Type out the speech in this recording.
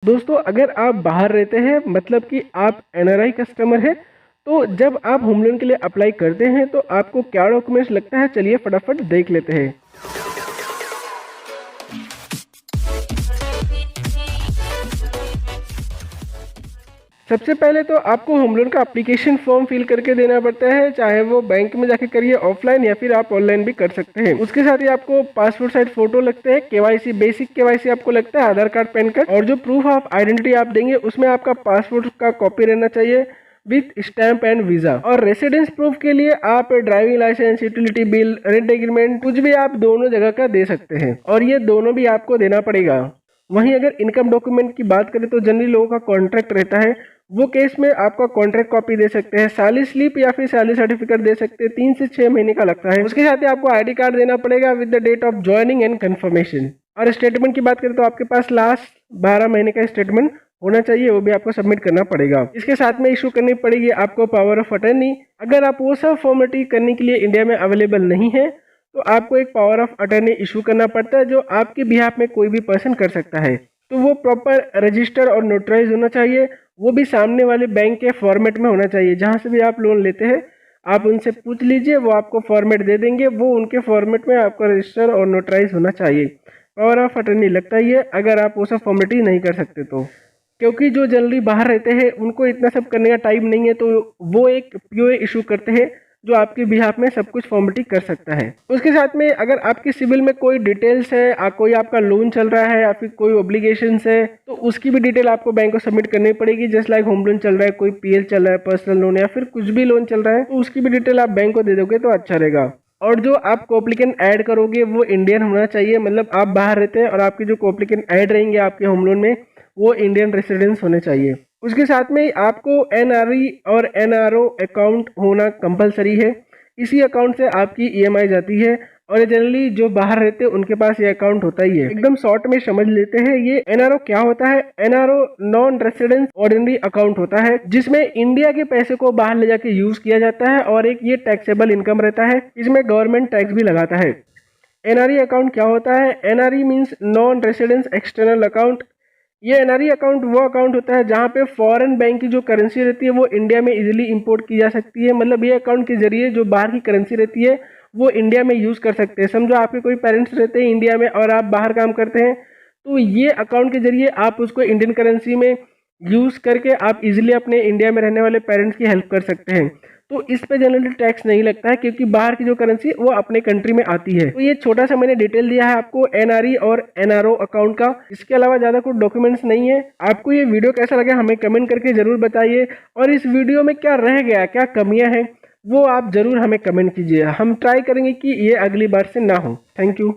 दोस्तों अगर आप बाहर रहते हैं मतलब कि आप एनआरआई कस्टमर हैं, तो जब आप होम लोन के लिए अप्लाई करते हैं तो आपको क्या डॉक्यूमेंट्स लगता है, चलिए फटाफट देख लेते हैं। सबसे पहले तो आपको होम लोन का एप्लीकेशन फॉर्म फिल करके देना पड़ता है, चाहे वो बैंक में जाके करिए ऑफलाइन या फिर आप ऑनलाइन भी कर सकते हैं। उसके साथ ही आपको पासपोर्ट साइज फोटो लगते हैं, केवाईसी बेसिक केवाईसी आपको लगता है, आधार कार्ड पैन कार्ड, और जो प्रूफ ऑफ आइडेंटिटी आप देंगे उसमें आपका पासपोर्ट का कॉपी रहना चाहिए विथ स्टैंप एंड वीजा। और रेसिडेंस प्रूफ के लिए आप driving licence, utility bill, rent agreement, कुछ भी आप दोनों जगह का दे सकते हैं और ये दोनों भी आपको देना पड़ेगा। वहीं अगर इनकम डॉक्यूमेंट की बात करें तो जनरली लोगों का कॉन्ट्रैक्ट रहता है, वो केस में आपका कॉन्ट्रैक्ट कॉपी दे सकते हैं, सैलरी स्लिप या फिर सैलरी सर्टिफिकेट दे सकते हैं, 3 से 6 महीने का लगता है। उसके साथ ही आपको आईडी कार्ड देना पड़ेगा with the date of joining and confirmation. और स्टेटमेंट की बात करें तो आपके पास लास्ट 12 महीने का स्टेटमेंट होना चाहिए, वो भी आपको सबमिट करना पड़ेगा। इसके साथ में इशू करनी पड़ेगी आपको पावर ऑफ अटर्नी। अगर आप वो सब फॉर्मेलिटी करने के लिए इंडिया में अवेलेबल नहीं है तो आपको एक पावर ऑफ अटर्नी इशू करना पड़ता है, जो आपके बिहाफ में कोई भी पर्सन कर सकता है। तो वो प्रॉपर रजिस्टर और नोटराइज होना चाहिए, वो भी सामने वाले बैंक के फॉर्मेट में होना चाहिए। जहाँ से भी आप लोन लेते हैं आप उनसे पूछ लीजिए, वो आपको फॉर्मेट दे देंगे, वो उनके फॉर्मेट में आपका रजिस्टर और नोटराइज होना चाहिए। पावर ऑफ अटर्नी लगता ही है अगर आप वो सब फॉर्मेलिटी नहीं कर सकते तो, क्योंकि जो जनरली बाहर रहते हैं उनको इतना सब करने का टाइम नहीं है, तो वो एक पीओए इशू करते हैं जो आपके बिहाफ में सब कुछ फॉर्मेलिटी कर सकता है। उसके साथ में अगर आपके सिविल में कोई डिटेल्स है, कोई आपका लोन चल रहा है या फिर कोई ऑब्लिगेशंस है, तो उसकी भी डिटेल आपको बैंक को सबमिट करनी पड़ेगी। जस्ट लाइक होम लोन चल रहा है, कोई पीएल चल रहा है, पर्सनल लोन या फिर कुछ भी लोन चल रहा है, तो उसकी भी डिटेल आप बैंक को दे दोगे तो अच्छा रहेगा। और जो आप कोप्लिकेंट ऐड करोगे वो इंडियन होना चाहिए, मतलब आप बाहर रहते हैं और आपके जो कोप्लिकेंट ऐड रहेंगे आपके होम लोन में वो इंडियन रेसिडेंस होने चाहिए। उसके साथ में आपको एनआरई और एनआरओ अकाउंट होना कंपलसरी है। इसी अकाउंट से आपकी ईएमआई जाती है और जनरली जो बाहर रहते हैं उनके पास ये अकाउंट होता ही है। एकदम शॉर्ट में समझ लेते हैं ये एनआरओ क्या होता है। NRO non residence ordinary account होता है जिसमें इंडिया के पैसे को बाहर ले जाके यूज किया जाता है और एक ये टैक्सेबल इनकम रहता है, इसमें गवर्नमेंट टैक्स भी लगाता है। एनआरई अकाउंट क्या होता है? NRE means non residence external account. ये एनआरई अकाउंट वो अकाउंट होता है जहाँ पे फॉरेन बैंक की जो करेंसी रहती है वो इंडिया में इजीली इंपोर्ट की जा सकती है। मतलब ये अकाउंट के जरिए जो बाहर की करेंसी रहती है वो इंडिया में यूज़ कर सकते हैं। समझो आपके कोई पेरेंट्स रहते हैं इंडिया में और आप बाहर काम करते हैं, तो ये अकाउंट के जरिए आप उसको इंडियन करेंसी में यूज़ करके आप इजीली अपने इंडिया में रहने वाले पेरेंट्स की हेल्प कर सकते हैं। तो इस पे जनरली टैक्स नहीं लगता है क्योंकि बाहर की जो करेंसी वो अपने कंट्री में आती है। तो ये छोटा सा मैंने डिटेल दिया है आपको एनआरई और एनआरओ अकाउंट का। इसके अलावा ज़्यादा कुछ डॉक्यूमेंट्स नहीं है। आपको ये वीडियो कैसा लगा हमें कमेंट करके ज़रूर बताइए, और इस वीडियो में क्या रह गया, क्या कमियाँ हैं, वो आप ज़रूर हमें कमेंट कीजिए। हम ट्राई करेंगे कि ये अगली बार से ना हो। Thank you.